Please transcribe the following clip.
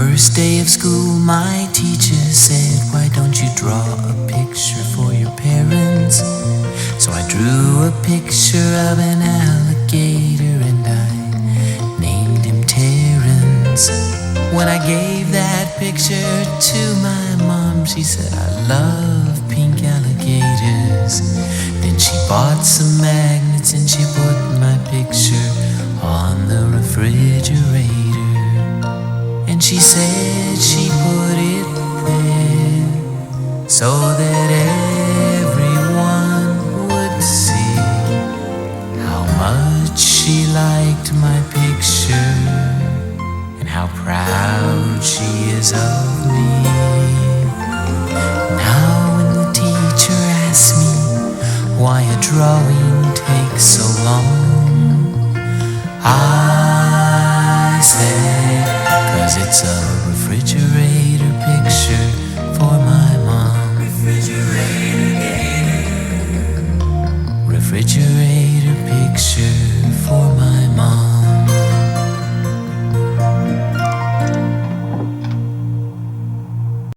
First day of school, my teacher said, "Why don't you draw a picture for your parents?" So I drew a picture of an alligator and I named him Terrence. When I gave that picture to my mom, she said, "I love pink alligators." Then she bought some magnets and she put my picture on the refrigerator. And she said she put it there so that everyone would see how much she liked my picture and how proud she is of me. Now when the teacher asks me why a drawing takes so long, I say, 'cause it's a